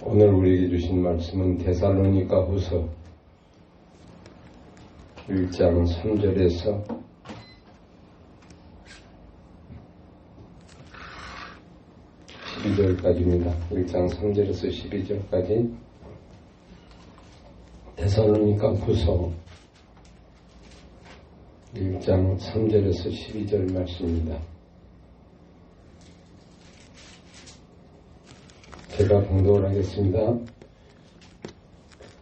오늘 우리에게 주신 말씀은 데살로니가 후서 1장 3절에서 12절까지입니다. 1장 3절에서 12절까지 데살로니가 후서 1장 3절에서 12절 말씀입니다. 제가 봉독을 하겠습니다.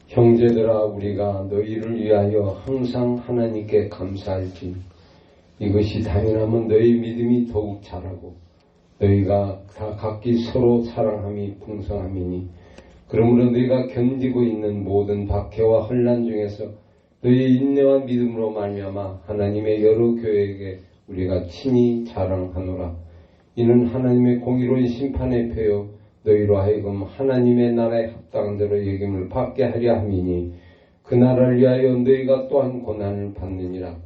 형제들아, 우리가 너희를 위하여 항상 하나님께 감사할지 이것이 당연하면 너희 믿음이 더욱 자라고 너희가 다 각기 서로 사랑함이 풍성함이니, 그러므로 너희가 견디고 있는 모든 박해와 혼란 중에서 너희의 인내와 믿음으로 말미암아 하나님의 여러 교회에게 우리가 친히 자랑하노라. 이는 하나님의 공의로운 심판의 표요 너희로 하여금 하나님의 나라에 합당한 대로 여김을 받게 하려 함이니, 그 나라를 위하여 너희가 또한 고난을 받느니라.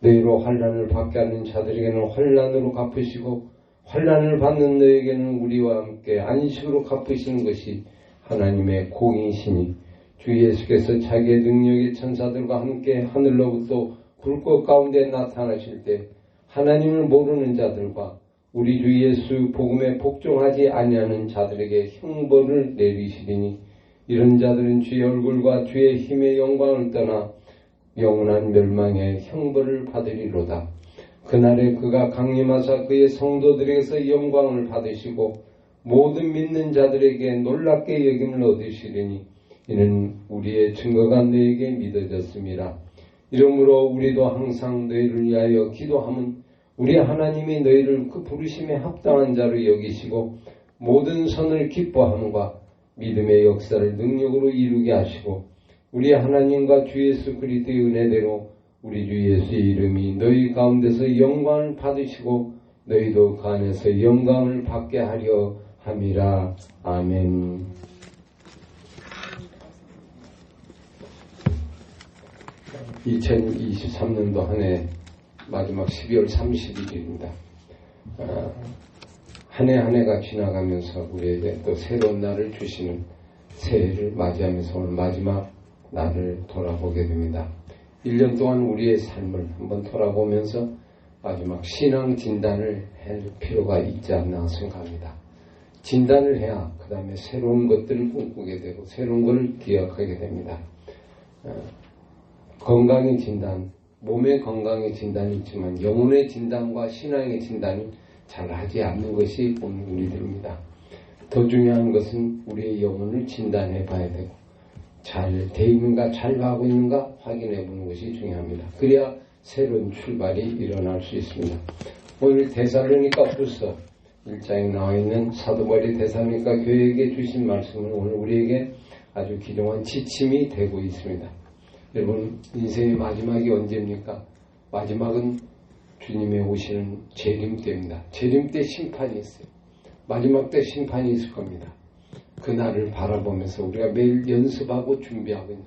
너희로 환난을 받게 하는 자들에게는 환난으로 갚으시고 환난을 받는 너희에게는 우리와 함께 안식으로 갚으시는 것이 하나님의 공의시니, 주 예수께서 자기의 능력의 천사들과 함께 하늘로부터 불꽃 가운데 나타나실 때 하나님을 모르는 자들과 우리 주 예수 복음에 복종하지 아니하는 자들에게 형벌을 내리시리니, 이런 자들은 주의 얼굴과 주의 힘의 영광을 떠나 영원한 멸망의 형벌을 받으리로다. 그날에 그가 강림하사 그의 성도들에게서 영광을 받으시고 모든 믿는 자들에게 놀랍게 여김을 얻으시리니, 이는 우리의 증거가 너에게 믿어졌습니다. 이러므로 우리도 항상 너희를 위하여 기도함은 우리 하나님이 너희를 그 부르심에 합당한 자로 여기시고 모든 선을 기뻐함과 믿음의 역사를 능력으로 이루게 하시고, 우리 하나님과 주 예수 그리스도의 은혜대로 우리 주 예수의 이름이 너희 가운데서 영광을 받으시고 너희도 그 안에서 영광을 받게 하려 함이라. 아멘. (2023년도) 한 해 마지막 12월 31일입니다. 한 해 한 해가 지나가면서 우리에게 또 새로운 날을 주시는 새해를 맞이하면서 오늘 마지막 날을 돌아보게 됩니다. 1년 동안 우리의 삶을 한번 돌아보면서 마지막 신앙 진단을 할 필요가 있지 않나 생각합니다. 진단을 해야 그 다음에 새로운 것들을 꿈꾸게 되고 새로운 것을 기억하게 됩니다. 건강의 진단, 몸의 건강의 진단이 있지만 영혼의 진단과 신앙의 진단을 잘 하지 않는 것이 오늘 우리들입니다. 더 중요한 것은 우리의 영혼을 진단해 봐야 되고 잘 돼 있는가, 잘 가고 있는가 확인해 보는 것이 중요합니다. 그래야 새로운 출발이 일어날 수 있습니다. 오늘 데살로니가 후서 1장에 나와 있는 사도 바울이 데살로니가 교회에게 주신 말씀은 오늘 우리에게 아주 귀중한 지침이 되고 있습니다. 여러분, 인생의 마지막이 언제입니까? 마지막은 주님의 오시는 재림 때입니다. 재림 때 심판이 있어요. 마지막 때 심판이 있을 겁니다. 그날을 바라보면서 우리가 매일 연습하고 준비하고 있는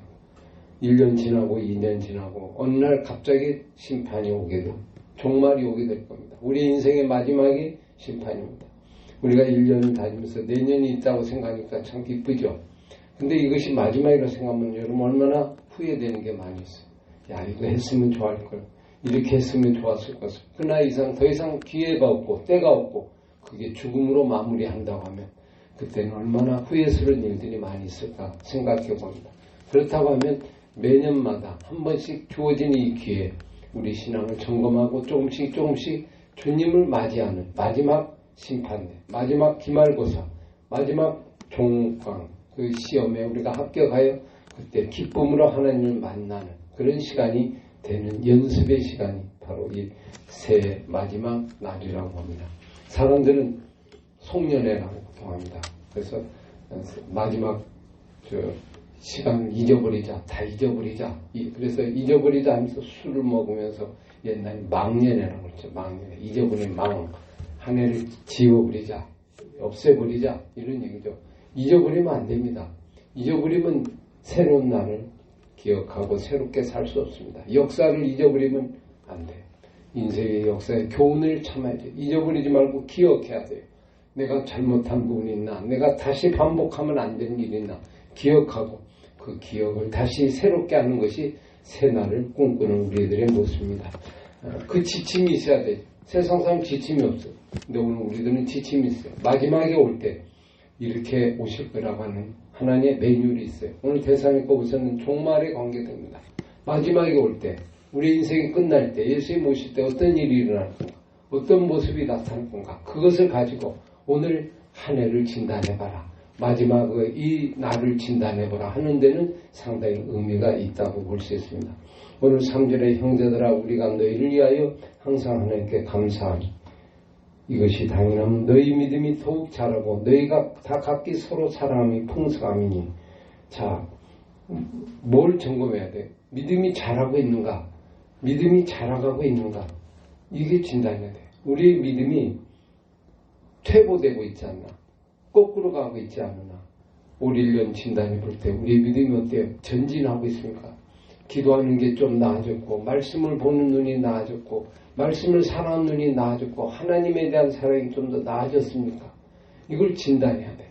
거예요. 1년 지나고 2년 지나고 어느 날 갑자기 심판이 오게 되고 종말이 오게 될 겁니다. 우리 인생의 마지막이 심판입니다. 우리가 1년 다니면서 내년이 있다고 생각하니까 참 기쁘죠. 근데 이것이 마지막이라고 생각하면 여러분 얼마나 후회되는 게 많이 있어요. 야, 이거 했으면 좋을 걸. 이렇게 했으면 좋았을 것을. 그 나이 이상 더 이상 기회가 없고 때가 없고 그게 죽음으로 마무리한다고 하면 그때는 얼마나 후회스러운 일들이 많이 있을까 생각해 봅니다. 그렇다고 하면 매년마다 한 번씩 주어진 이 기회 우리 신앙을 점검하고 조금씩 주님을 맞이하는 마지막 심판대, 마지막 기말고사, 마지막 종강 그 시험에 우리가 합격하여 그때 기쁨으로 하나님을 만나는 그런 시간이 되는 연습의 시간이 바로 이 새해 마지막 날이라고 합니다. 사람들은 송년회라고 보통합니다. 그래서 마지막 시간을 잊어버리자, 다 잊어버리자. 그래서 잊어버리자 하면서 술을 먹으면서 옛날에 망년회라고 그랬죠. 망년회. 잊어버린 망. 한 해를 지워버리자, 없애버리자 이런 얘기죠. 잊어버리면 안 됩니다. 잊어버리면 새로운 날을 기억하고 새롭게 살 수 없습니다. 역사를 잊어버리면 안 돼요. 인생의 역사의 교훈을 참아야 돼요. 잊어버리지 말고 기억해야 돼요. 내가 잘못한 부분이 있나, 내가 다시 반복하면 안 되는 일이 있나 기억하고 그 기억을 다시 새롭게 하는 것이 새날을 꿈꾸는 우리들의 모습입니다. 그 지침이 있어야 돼. 세상 사람 지침이 없어. 근데 오늘 우리들은 지침이 있어요. 마지막에 올 때 이렇게 오실 거라고 하는 하나님의 매뉴얼이 있어요. 오늘 대사님과 우선은 종말에 관계됩니다. 마지막에 올 때, 우리 인생이 끝날 때, 예수님 오실 때 어떤 일이 일어날 건가, 어떤 모습이 나타날 건가, 그것을 가지고 오늘 한 해를 진단해봐라. 마지막 이 날을 진단해보라 하는 데는 상당히 의미가 있다고 볼 수 있습니다. 오늘 3절에 형제들아 우리가 너희를 위하여 항상 하나님께 감사하니 이것이 당연하면 너희 믿음이 더욱 자라고 너희가 다 각기 서로 사랑함이 풍성함이니. 자, 뭘 점검해야 돼? 믿음이 자라고 있는가? 믿음이 자라가고 있는가? 이게 진단해야 돼. 우리의 믿음이 퇴보되고 있지 않나? 거꾸로 가고 있지 않나? 올 1년 진단해 볼 때 우리의 믿음이 어때요? 전진하고 있습니까? 기도하는 게 좀 나아졌고, 말씀을 보는 눈이 나아졌고, 말씀을 사랑하는 눈이 나아졌고, 하나님에 대한 사랑이 좀 더 나아졌습니까? 이걸 진단해야 돼.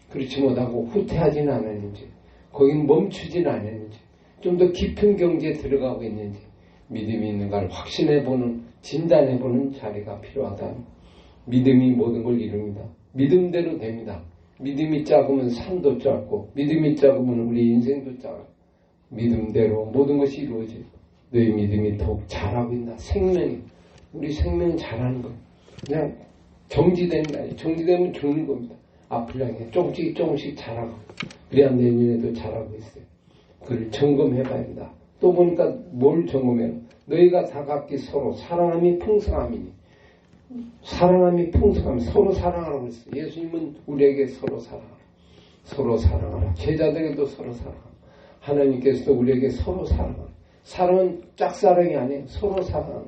그렇지 못하고 후퇴하지는 않았는지, 거긴 멈추지는 않았는지, 좀 더 깊은 경지에 들어가고 있는지, 믿음이 있는가를 확신해보는, 진단해보는 자리가 필요하다. 믿음이 모든 걸 이룹니다. 믿음대로 됩니다. 믿음이 작으면 산도 작고, 믿음이 작으면 우리 인생도 작아요. 믿음대로 모든 것이 이루어져요. 너희 믿음이 더욱 자라고 있나? 생명이, 우리 생명은 자라는 거예요. 그냥 정지되는 거 아니에요. 정지되면 죽는 겁니다. 앞을 향해 조금씩 자라고, 그래야 내년에도 자라고 있어요. 그걸 점검해봐야 한다. 또 보니까 뭘 점검해요? 너희가 다 각기 서로 사랑함이 풍성함이니. 사랑함이 풍성함, 서로 사랑하라고 했어요. 예수님은 우리에게 서로 사랑하라. 서로 사랑하라. 제자들에게도 서로 사랑하라. 하나님께서도 우리에게 서로 사랑하라. 사랑은 짝사랑이 아니에요. 서로 사랑하라.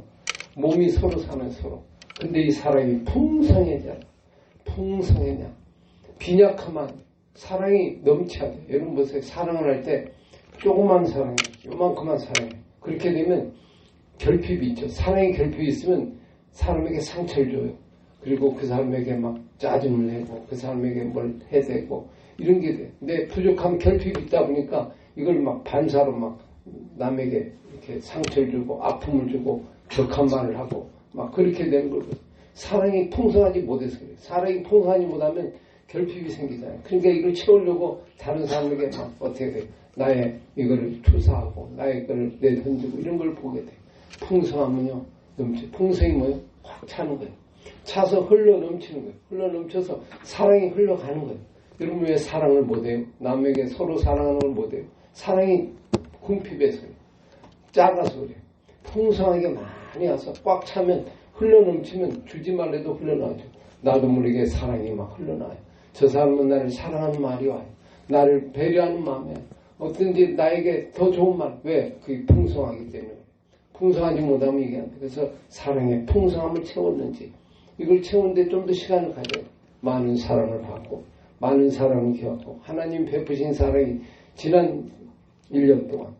몸이 서로 사는 서로. 근데 이 사랑이 풍성해져야 돼. 풍성해냐. 빈약하면 사랑이 넘쳐야 돼. 여러분 보세요. 사랑을 할 때 조그만 사랑해. 요만큼만 사랑해. 그렇게 되면 결핍이 있죠. 사랑의 결핍이 있으면 사람에게 상처를 줘요. 그리고 그 사람에게 막 짜증을 내고 그 사람에게 뭘 해대고 이런 게 돼. 근데 부족하면 결핍이 있다 보니까 이걸 막 반사로 막 남에게 이렇게 상처를 주고 아픔을 주고 격한 말을 하고 막 그렇게 되는 거거든요. 사랑이 풍성하지 못해서 그래요. 사랑이 풍성하지 못하면 결핍이 생기잖아요. 그러니까 이걸 채우려고 다른 사람에게 막 어떻게 돼요. 나의 이거를 투사하고 나의 거를 내던지고 이런 걸 보게 돼요. 풍성하면요. 풍성이 뭐예요? 확 차는 거예요. 차서 흘러 넘치는 거예요. 흘러 넘쳐서 사랑이 흘러가는 거예요. 여러분 왜 사랑을 못해요? 남에게 서로 사랑하는 걸 못해요? 사랑이 궁핍해서요. 작아서 그래요. 풍성하게 많이 와서 꽉 차면 흘러 넘치면 주지 말래도 흘러나오죠. 나도 모르게 사랑이 막 흘러나와요. 저 사람은 나를 사랑하는 말이 와요. 나를 배려하는 마음에 어떤지 나에게 더 좋은 말. 왜? 그게 풍성하기 때문에. 풍성하지 못하면 이게 안 돼. 그래서 사랑의 풍성함을 채웠는지 이걸 채우는데 좀 더 시간을 가져요. 많은 사랑을 받고 많은 사랑을 기억하고 하나님 베푸신 사랑이 지난 1년 동안,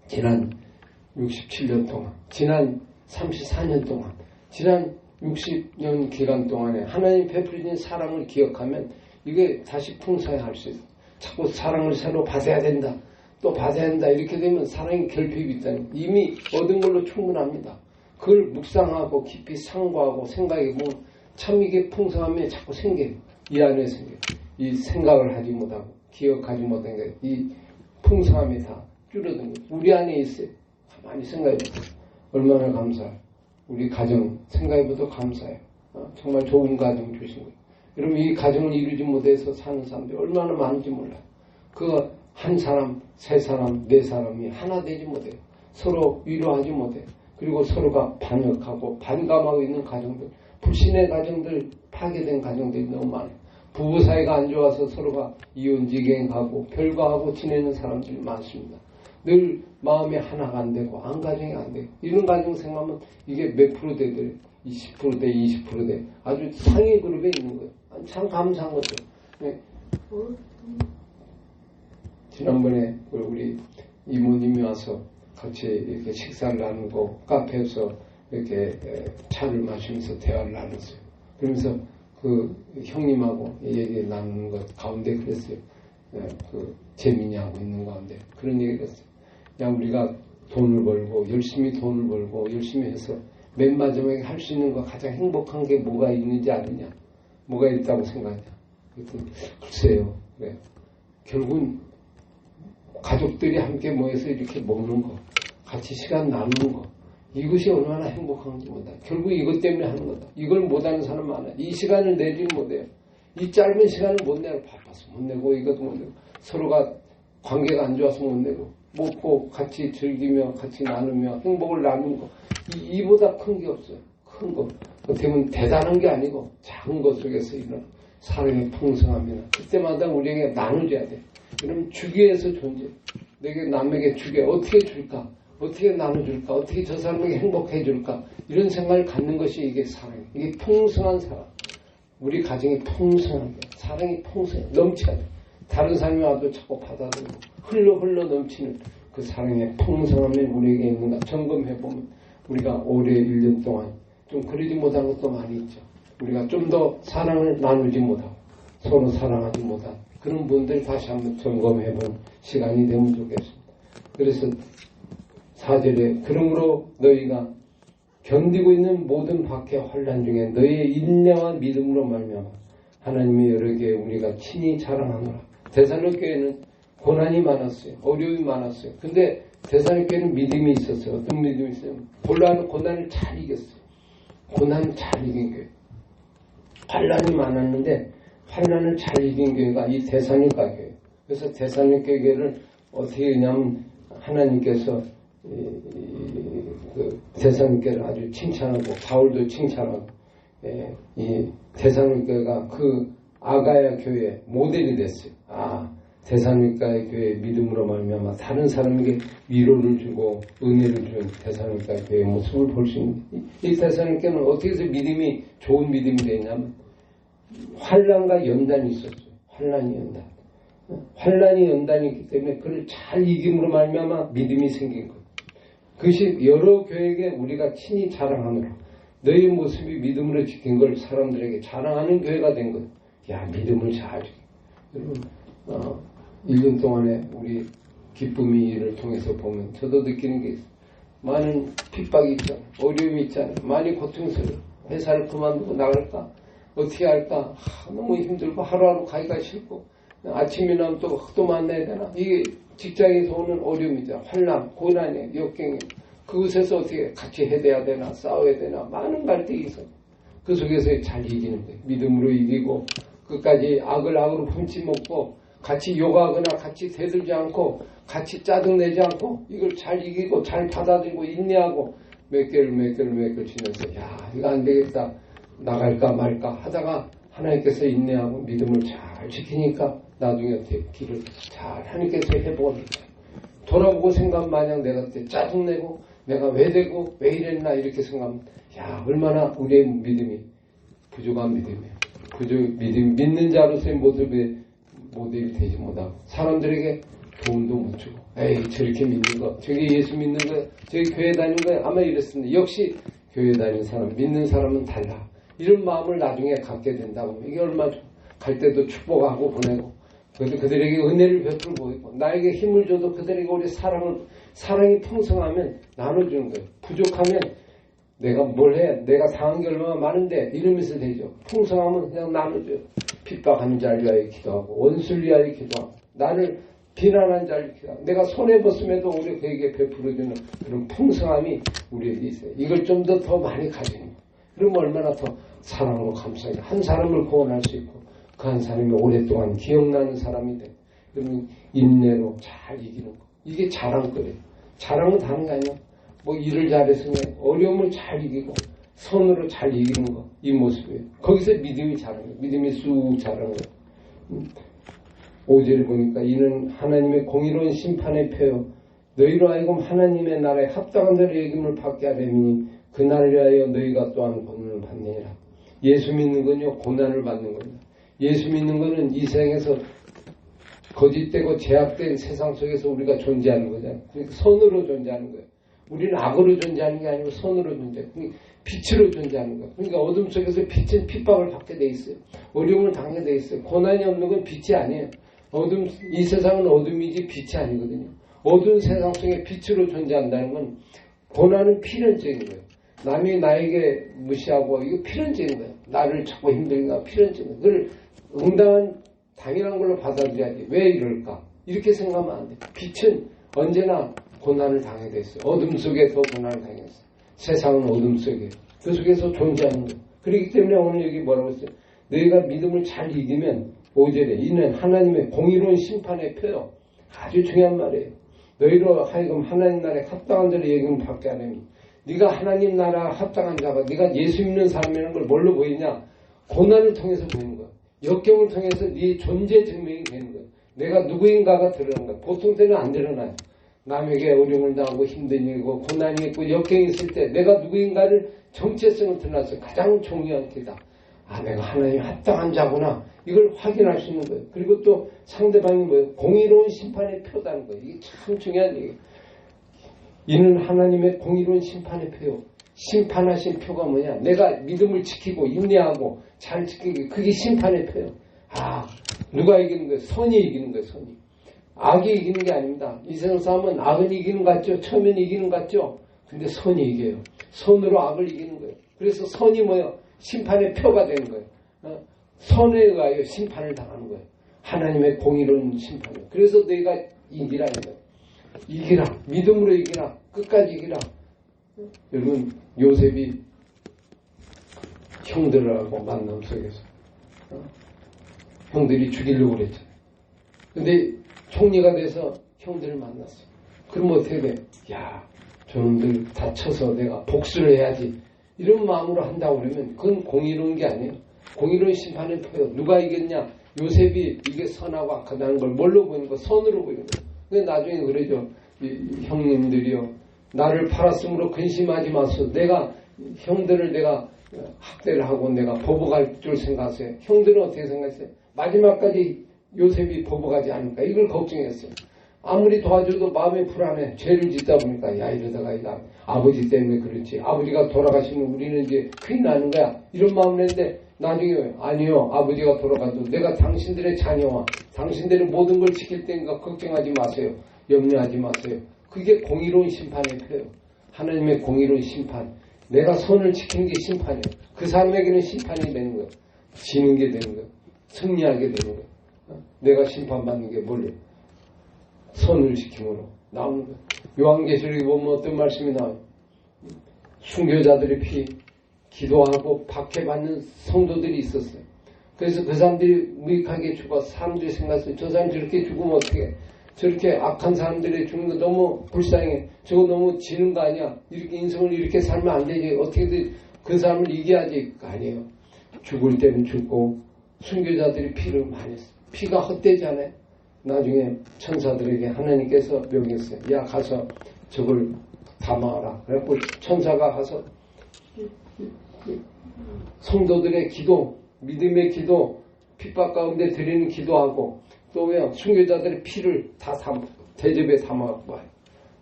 지난 67년 동안, 지난 34년 동안, 지난 60년 기간 동안에 하나님 베푸신 사랑을 기억하면 이게 다시 풍성할 수 있어요. 자꾸 사랑을 새로 받아야 된다. 또 받아야 한다. 이렇게 되면 사랑의 결핍이 있다니 이미 얻은 걸로 충분합니다. 그걸 묵상하고 깊이 상고하고 생각해보면 참 이게 풍성함이 자꾸 생겨요. 이 안에 생겨요. 이 생각을 하지 못하고 기억하지 못한 게 이 풍성함이 다 줄어든 거예요. 우리 안에 있어요. 가만히 생각해보세요. 얼마나 감사해요. 우리 가정 생각해봐도 감사해요. 정말 좋은 가정 주신 거예요. 여러분 이 가정을 이루지 못해서 사는 사람들이 얼마나 많은지 몰라요. 그 한 사람, 세 사람, 네 사람이 하나 되지 못해요. 서로 위로하지 못해요. 그리고 서로가 반역하고 반감하고 있는 가정들, 불신의 가정들, 파괴된 가정들이 너무 많아요. 부부 사이가 안 좋아서 서로가 이혼지경하고 별거하고 지내는 사람들이 많습니다. 늘 마음이 하나가 안 되고 안 가정이 안 되고 이런 가정 생각하면 이게 몇 프로 되더래? 20% 돼, 20% 돼. 아주 상위 그룹에 있는 거예요. 참 감사한 거죠. 네. 지난번에 우리 이모님이 와서 같이 이렇게 식사를 나누고 카페에서 이렇게 차를 마시면서 대화를 나눴어요. 그러면서 그 형님하고 얘기 나누는 것 가운데 그랬어요. 그 재민이 하고 있는 가운데 그런 얘기를 했어요. 그냥 우리가 돈을 벌고 열심히 돈을 벌고 열심히 해서 맨 마지막에 할 수 있는 거 가장 행복한 게 뭐가 있는지 아느냐? 뭐가 있다고 생각하냐? 글쎄요. 그래. 결국은 가족들이 함께 모여서 이렇게 먹는 거, 같이 시간 나누는 거, 이것이 얼마나 행복한지 몰라. 결국 이것 때문에 하는 거다. 이걸 못하는 사람 많아요. 이 시간을 내지 못해요. 이 짧은 시간을 못 내고 바빠서 못 내고 이것도 못 내고 서로가 관계가 안 좋아서 못 내고 먹고 같이 즐기며 같이 나누며 행복을 나누는 거 이보다 큰 게 없어요. 큰 거. 어떻게 보면 대단한 게 아니고 작은 것 속에서 이런 사람이 풍성합니다. 그때마다 우리에게 나눠줘야 돼. 그러면 주기에서 존재. 내게 남에게 주게 어떻게 줄까? 어떻게 나눠줄까? 어떻게 저 사람에게 행복해 줄까? 이런 생각을 갖는 것이 이게 사랑이에요. 이게 풍성한 사랑. 우리 가정이 풍성한 게 사랑이 풍성해. 넘쳐야 돼. 다른 사람이 와도 자꾸 받아들이고 흘러 넘치는 그 사랑의 풍성함이 우리에게 있는가 점검해보면 우리가 올해 1년 동안 좀 그러지 못한 것도 많이 있죠. 우리가 좀 더 사랑을 나누지 못하고 서로 사랑하지 못한 그런 분들 다시 한번 점검해보는 시간이 되면 좋겠습니다. 그래서 4절에 그러므로 너희가 견디고 있는 모든 박해 환난 중에 너희의 인내와 믿음으로 말미암아 하나님의 여러 개에 우리가 친히 자랑하노라. 데살로니가에는 고난이 많았어요. 어려움이 많았어요. 근데 데살로니가에는 믿음이 있었어요. 어떤 믿음이 있어요? 본래는 고난을 잘 이겼어요. 고난을 잘 이긴 교회. 환난이 많았는데 환난을 잘 이긴 교회가 이 데살로니가 교회. 그래서 데살로니가 교회를 어떻게 하냐면 하나님께서 그 데살로니가를 아주 칭찬하고 바울도 칭찬하고 이 데살로니가가 그 아가야 교회 모델이 됐어요. 데살로니가의 교회 믿음으로 말미암아 다른 사람에게 위로를 주고 은혜를 준 데살로니가 교회의 모습을 볼 수 있는 이 데살로니가는 어떻게 해서 믿음이 좋은 믿음이 되냐면 환난과 연단이 있었어요. 환난이 연단이 있기 때문에 그를 잘 이김으로 말미암아 믿음이 생긴 거예요. 그것이 여러 교회에게 우리가 친히 자랑하노라. 너희 모습이 믿음으로 지킨 걸 사람들에게 자랑하는 교회가 된 거예요. 야, 믿음을 잘 지켜. 여러분 1년 동안에 우리 기쁨이 일을 통해서 보면 저도 느끼는 게 있어요. 많은 핍박이 있잖아요. 어려움이 있잖아요. 많이 고통스러워요. 회사를 그만두고 나갈까? 어떻게 할까? 너무 힘들고 하루하루 가기가 싫고 아침이나 또 만나야 되나? 이게 직장에서 오는 어려움이죠. 환난, 고난이에요. 역경이에요. 그곳에서 어떻게 같이 해야 되나? 싸워야 되나? 많은 갈등이 있어요. 그 속에서 잘 이기는 거예요. 믿음으로 이기고 끝까지 악을 악으로 훔치먹고 같이 욕하거나 같이 대들지 않고 같이 짜증내지 않고 이걸 잘 이기고 잘 받아들이고 인내하고 몇 개를 지내서 야 이거 안 되겠다 나갈까 말까 하다가 하나님께서 인내하고 믿음을 잘 지키니까 나중에 어떻게 길을 잘 하나님께서 해보니까 돌아보고 생각하면 마냥 내가 그때 짜증내고 내가 왜 되고 왜 이랬나 이렇게 생각하면 야 얼마나 우리의 믿음이 부족한 믿음이에요. 그저 믿는 자로서의 모델이 되지 못하고 사람들에게 도움도 못 주고 에이 저렇게 믿는 거 저게 예수 믿는 거 저기 교회 다니는 거 아마 이랬습니다. 역시 교회 다니는 사람 믿는 사람은 달라. 이런 마음을 나중에 갖게 된다고 이게 얼마나 갈 때도 축복하고 보내고 그들에게 은혜를 베풀고 있고 나에게 힘을 줘도 그들에게 우리 사랑이 풍성하면 나눠주는 거예요. 부족하면 내가 뭘 해? 내가 당한 게 얼마나 많은데 이러면서 되죠. 풍성하면 그냥 나눠줘요. 핍박하는 자를 위하여 기도하고 원수를 위하여 기도하고 나를 비난한 자를 기도하고 내가 손해봤음에도 우리 그에게 베풀어주는 그런 풍성함이 우리에게 있어요. 이걸 좀 더 많이 가지는 거예요. 그러면 얼마나 더 사랑으로 감사해요. 한 사람을 구원할 수 있고 그 한 사람이 오랫동안 기억나는 사람이 되고 그러면 인내로 잘 이기는 거. 이게 자랑거리예요. 자랑은 다른 거 아니에요. 뭐 일을 잘해서 어려움을 잘 이기고 선으로 잘 이기는 거. 이 모습이에요. 거기서 믿음이 자라는 거예요. 믿음이 쑥 자라는 거예요. 5절을 보니까 이는 하나님의 공의로운 심판의 표요 너희로 하여금 하나님의 나라에 합당한 자를 여김을 받게 하려니 그날을 위하여 너희가 또한 고난을 받느니라. 예수 믿는 건요 고난을 받는 겁니다. 예수 믿는 거는 이 세상에서 거짓되고 제약된 세상 속에서 우리가 존재하는 거잖아요. 그러니까 선으로 존재하는 거예요. 우리는 악으로 존재하는 게 아니고 선으로 존재해요. 빛으로 존재하는 거예요. 그러니까 어둠 속에서 빛은 핍박을 받게 돼 있어요. 어려움을 당하게 돼 있어요. 고난이 없는 건 빛이 아니에요. 이 세상은 어둠이지 빛이 아니거든요. 어두운 세상 속에 빛으로 존재한다는 건 고난은 필연적인 거예요. 남이 나에게 무시하고 이거 필연적인 거예요. 나를 자꾸 힘들니까 필연적인 거예요. 그걸 응당한 당연한 걸로 받아들여야지. 왜 이럴까? 이렇게 생각하면 안 돼요. 빛은 언제나 고난을 당하게 돼 있어요. 어둠 속에서 고난을 당했어요. 세상은 어둠 속에 그 속에서 존재하는 거예요. 그렇기 때문에 오늘 여기 뭐라고 했어요? 너희가 믿음을 잘 이기면 5절에 이는 하나님의 공의로운 심판의 표요. 아주 중요한 말이에요. 너희로 하여금 하나님 나라에 합당한 자를 여기면 받게 하려니 네가 하나님 나라 합당한 자가 네가 예수 믿는 사람이라는 걸 뭘로 보이냐? 고난을 통해서 보이는 거야. 역경을 통해서 네 존재 증명이 되는 거야. 내가 누구인가가 드러나는 거야. 보통 때는 안 드러나요. 남에게 어려움을 당하고 힘든 일이고 고난이 있고 역경이 있을 때 내가 누구인가를 정체성을 드러나서 가장 중요한 게다. 아, 내가 하나님 합당한 자구나. 이걸 확인할 수 있는 거예요. 그리고 또 상대방이 뭐예요? 공의로운 심판의 표다는 거예요. 이게 참 중요한 얘기예요. 이는 하나님의 공의로운 심판의 표요. 심판하신 표가 뭐냐? 내가 믿음을 지키고 인내하고 잘 지키고 그게 심판의 표요. 아, 누가 이기는 거예요? 선이 이기는 거예요. 선이. 악이 이기는 게 아닙니다. 이 세상 싸움은 악은 이기는 것 같죠? 처음엔 이기는 것 같죠? 근데 선이 이겨요. 선으로 악을 이기는 거예요. 그래서 선이 뭐예요? 심판의 표가 되는 거예요. 선에 의하여 심판을 당하는 거예요. 하나님의 공의로운 심판이에요. 그래서 너희가 이기라는 거예요. 이기라. 믿음으로 이기라. 끝까지 이기라. 여러분 요셉이 형들하고 만남 속에서 형들이 죽이려고 그랬죠. 근데 총리가 돼서 형들을 만났어요. 그럼 어떻게 돼? 야, 저놈들 다쳐서 내가 복수를 해야지. 이런 마음으로 한다고 그러면 그건 공의로운 게 아니에요. 공의로운 심판의 표요. 누가 이겼냐? 요셉이 이게 선하고 악하다는 걸 뭘로 보이는 거? 선으로 보이는 거예요. 근데 나중에 그러죠. 형님들이요. 나를 팔았으므로 근심하지 마소. 내가 형들을 내가 학대를 하고 내가 보복할 줄 생각하세요. 형들은 어떻게 생각했어요? 마지막까지 요셉이 보복하지 않을까? 이걸 걱정했어요. 아무리 도와줘도 마음이 불안해. 죄를 짓다 보니까 야 이러다가 이거 아버지 때문에 그렇지. 아버지가 돌아가시면 우리는 이제 큰일 나는 거야. 이런 마음을 했는데 나중에 아니요. 아버지가 돌아가도 내가 당신들의 자녀와 당신들의 모든 걸 지킬 테니까 걱정하지 마세요. 염려하지 마세요. 그게 공의로운 심판의 표예요. 하나님의 공의로운 심판. 내가 선을 지키는 게 심판이에요. 그 사람에게는 심판이 되는 거예요. 지는 게 되는 거예요. 승리하게 되는 거예요. 내가 심판받는 게 뭘요? 선을 지킴으로 나오는 거예요. 요한계시록에 보면 어떤 말씀이 나와요? 순교자들의 피 기도하고 박해받는 성도들이 있었어요. 그래서 그 사람들이 무익하게 죽어서 사람들이 생각했어요. 저 사람 저렇게 죽으면 어떻게 저렇게 악한 사람들이 죽는 거 너무 불쌍해. 저거 너무 지는 거 아니야. 이렇게 인생을 이렇게 살면 안 되지. 어떻게든 그 사람을 이겨야지. 아니에요. 죽을 때는 죽고 순교자들이 피를 많이 했어요. 피가 헛되지 않아요. 나중에 천사들에게 하나님께서 명했어요. 야 가서 저걸 담아라. 그래갖고 천사가 가서 성도들의 기도, 믿음의 기도, 핍박 가운데 드리는 기도하고 또 왜요? 순교자들의 피를 다 대접에 담아갖고 와요.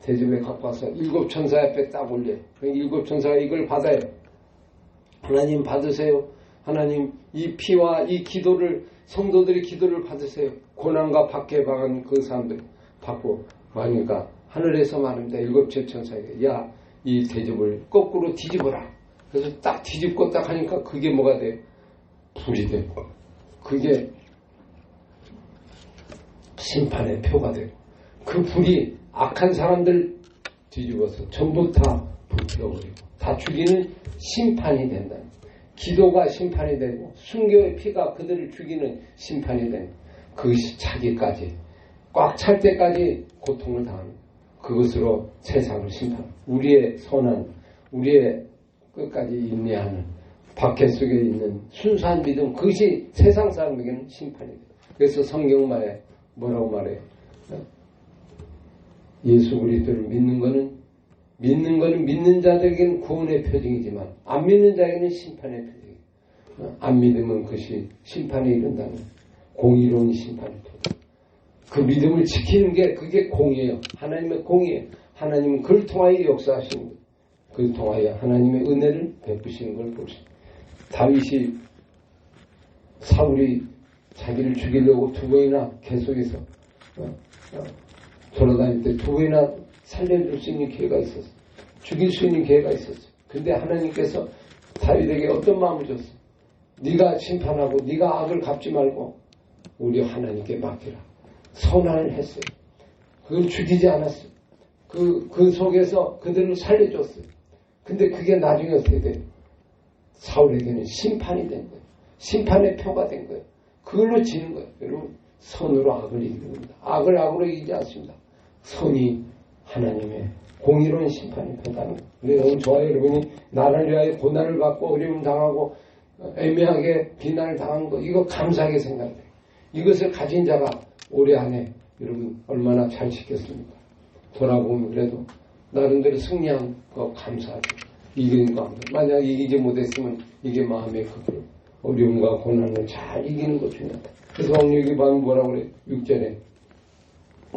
대접에 갖고 와서 7 천사 앞에 딱 올려요. 7 천사가 이걸 받아요. 하나님 받으세요. 하나님 이 피와 이 기도를 성도들의 기도를 받으세요. 고난과 박해 당한 그 사람들 받고 하니까 하늘에서 말합니다. 7 천사에게 야 이 대접을 거꾸로 뒤집어라. 그래서 딱 뒤집고 딱 하니까 그게 뭐가 돼요? 불이 되고 그게 심판의 표가 되고 그 불이 악한 사람들 뒤집어서 전부 다 불태워버리고 다 죽이는 심판이 된다. 기도가 심판이 되고 순교의 피가 그들을 죽이는 심판이 되는 그것이 차기까지 꽉 찰 때까지 고통을 당하는 그것으로 세상을 심판. 우리의 선한 우리의 끝까지 인내하는 박해 속에 있는 순수한 믿음 그것이 세상 사람에게는 심판이 돼요. 그래서 성경 말에 뭐라고 말해요? 예수 그리스도를 믿는 거는 믿는 자들에게는 구원의 표징이지만 안 믿는 자에게는 심판의 표징이에요. 안 믿으면 그것이 심판에 이른다는 공의로운 심판의 표징. 그 믿음을 지키는 게 그게 공이에요. 하나님의 공이에요. 하나님은 그를 통하여 역사하시는 거예요. 그를 통하여 하나님의 은혜를 베푸시는 걸 보시죠. 다윗이 사울이 자기를 죽이려고 두 번이나 계속해서 돌아다닐 때 두 번이나 살려줄 수 있는 기회가 있었어요. 죽일 수 있는 기회가 있었어요. 근데 하나님께서 다윗에게 어떤 마음을 줬어요? 네가 심판하고 네가 악을 갚지 말고 우리 하나님께 맡기라. 선언을 했어요. 그걸 죽이지 않았어요. 그 속에서 그들을 살려줬어요. 근데 그게 나중에 어떻게 돼요? 사울에게는 심판이 된 거예요. 심판의 표가 된 거예요. 그걸로 지는 거예요. 여러분, 선으로 악을 이기는 겁니다. 악을 악으로 이기지 않습니다. 선이 하나님의 공의로운 심판이 표다는 거예요. 여러분, 저와 여러분이 나를 위하여 고난을 받고 어려움 당하고 애매하게 비난을 당한 거, 이거 감사하게 생각해요. 이것을 가진 자가 올해 안에 여러분 얼마나 잘 지켰습니까? 돌아보면 그래도 나름대로 승리한 거 감사하죠. 이긴 거 합니다. 만약 이기지 못했으면 이게 마음의 그 어려움과 고난을 잘 이기는 것 중요하다. 그래서 오늘 여기 보면 뭐라고 그래요? 6절에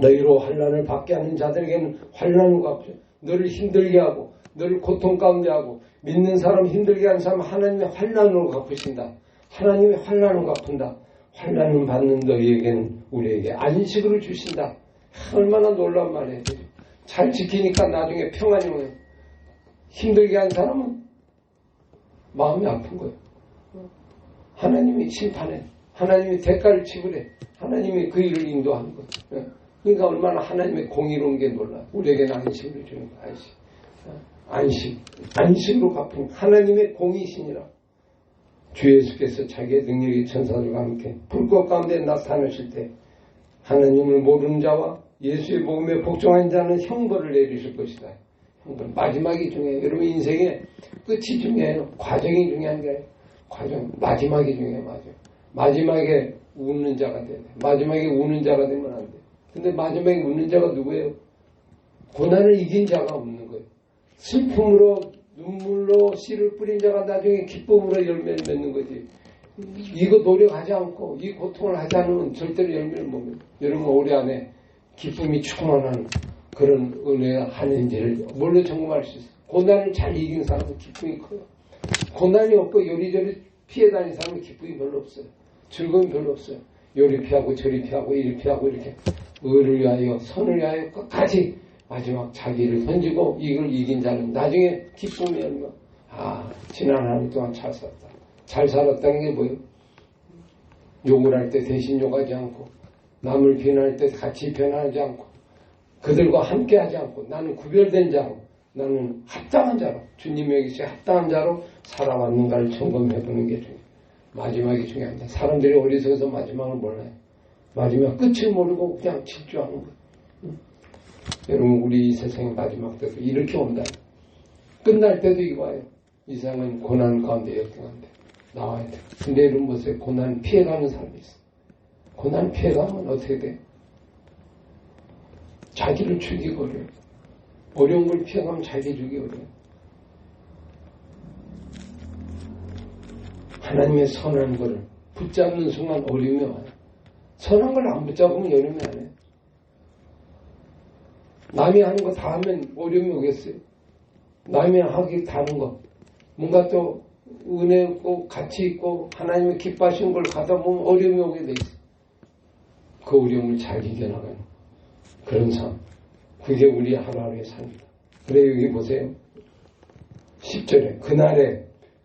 너희로 환난을 받게 하는 자들에게는 환난을 갚죠. 너를 힘들게 하고 너를 고통 가운데 하고 믿는 사람 힘들게 하는 사람 하나님의 환난으로 갚으신다. 하나님의 환난을 갚은다. 환난을 받는 너희에게는 우리에게 안식을 주신다. 얼마나 놀라운 말이에요. 잘 지키니까 나중에 평안이 오요. 힘들게 한 사람은 마음이 아픈 거예요. 하나님이 심판해. 하나님이 대가를 지불해. 하나님이 그 일을 인도하는 거예요. 그러니까 얼마나 하나님의 공의로운 게 놀라. 우리에게는 안식을 주는 거야. 안식으로 갚은 하나님의 공의신이라. 주 예수께서 자기의 능력의 천사들과 함께 불꽃 가운데 나타나실 때 하나님을 모르는 자와 예수의 복음에 복종한 자는 형벌을 내리실 것이다. 형벌. 마지막이 중요해요. 여러분 인생의 끝이 중요해요. 과정이 중요한 게 아니에요. 과정. 마지막이 중요해요. 마지막에 웃는 자가 돼야 돼. 마지막에 우는 자가 되면 안 돼. 근데 마지막에 웃는 자가 누구예요? 고난을 이긴 자가 웃는 거예요. 슬픔으로 눈물로 씨를 뿌린 자가 나중에 기쁨으로 열매를 맺는 거지. 이거 노력하지 않고 이 고통을 하지 않으면 절대로 열매를 못 맺어요. 여러분 올해 안에 기쁨이 충만한 그런 은혜가 하는지를 뭘로 점검할 수 있어요? 고난을 잘 이긴 사람은 기쁨이 커요. 고난이 없고 요리저리 피해 다니는 사람은 기쁨이 별로 없어요. 즐거움이 별로 없어요. 요리 피하고 저리 피하고 이리 피하고 이렇게 의를 위하여 선을 위하여 끝까지 마지막 자기를 던지고 이걸 이긴 자는 나중에 기쁨이 얼마. 지난 한 해 동안 잘 살았다. 잘 살았다는 게 뭐예요? 욕을 할 때 대신 욕하지 않고 남을 비난할 때 같이 비난하지 않고 그들과 함께 하지 않고 나는 구별된 자로 나는 합당한 자로 주님에게 합당한 자로 살아왔는가를 점검해보는 게 중요해요. 마지막이 중요합니다. 사람들이 어리석어서 마지막을 몰라요. 마지막 끝을 모르고 그냥 질주하는 거예요. 여러분 우리 이 세상의 마지막 때도 이렇게 온다. 끝날 때도 이거예요. 이 세상은 고난 가운데 역경한데 나와야 돼. 근데 여러분 보세요. 고난 피해가는 사람이 있어. 고난 피해가면 어떻게 돼? 자기를 죽이고 그래요. 어려운 걸 피해가면 자기 죽이고 그래요. 하나님의 선한 거를 붙잡는 순간 어려움이 와요. 선한 걸 안 붙잡으면 어려움이 안 해요. 남이 하는 거 다 하면 어려움이 오겠어요. 남이 하기 다른 거. 뭔가 또 은혜 있고 가치 있고 하나님의 기뻐하시는 걸 가다 보면 어려움이 오게 돼 있어요. 그 어려움을 잘 이겨나가는 그런 삶. 그게 우리 하루하루의 삶이다. 그래 여기 보세요. 10절에 그날에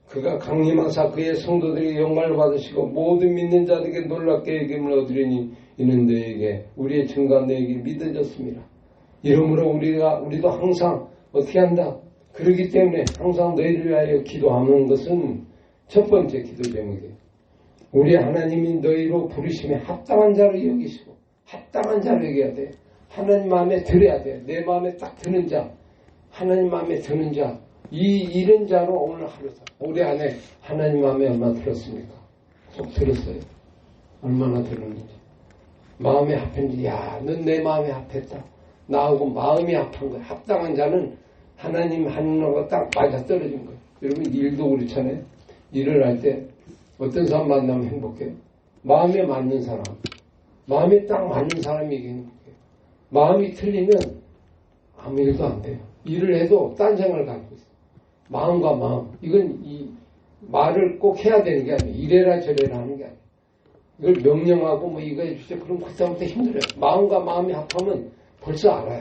그가 강림하사 그의 성도들에게 영광을 받으시고 모든 믿는 자들에게 놀랍게 여김을 얻으리니 이는 너에게 우리의 증거가 너에게 믿어졌습니다. 이러므로 우리도 항상 어떻게 한다? 그러기 때문에 항상 너희를 위하여 기도하는 것은 첫 번째 기도 제목이에요. 우리 하나님이 너희로 부르심에 합당한 자로 여기시고 합당한 자로 여겨야 돼. 하나님 마음에 들어야 돼. 내 마음에 딱 드는 자. 하나님 마음에 드는 자. 이런 자로 오늘 하루 올해 안에 하나님 마음에 얼마나 들었습니까? 속 들었어요. 얼마나 들었는지. 마음에 합했는지 넌 내 마음에 합했다. 나하고 마음이 합한 거야. 합당한 자는 하나님 하는 거가 딱 맞아떨어진 거예요. 여러분 일도 그렇잖아요. 일을 할 때 어떤 사람 만나면 행복해요? 마음에 맞는 사람. 마음에 딱 맞는 사람이 행복해요. 마음이 틀리면 아무 일도 안 돼요. 일을 해도 딴 생각을 갖고 있어요. 마음과 마음. 이건 이 말을 꼭 해야 되는 게 아니에요. 이래라 저래라 하는 게 아니에요. 이걸 명령하고 뭐 이거 해주세요. 그럼 그때부터 힘들어요. 마음과 마음이 합하면 벌써 알아요.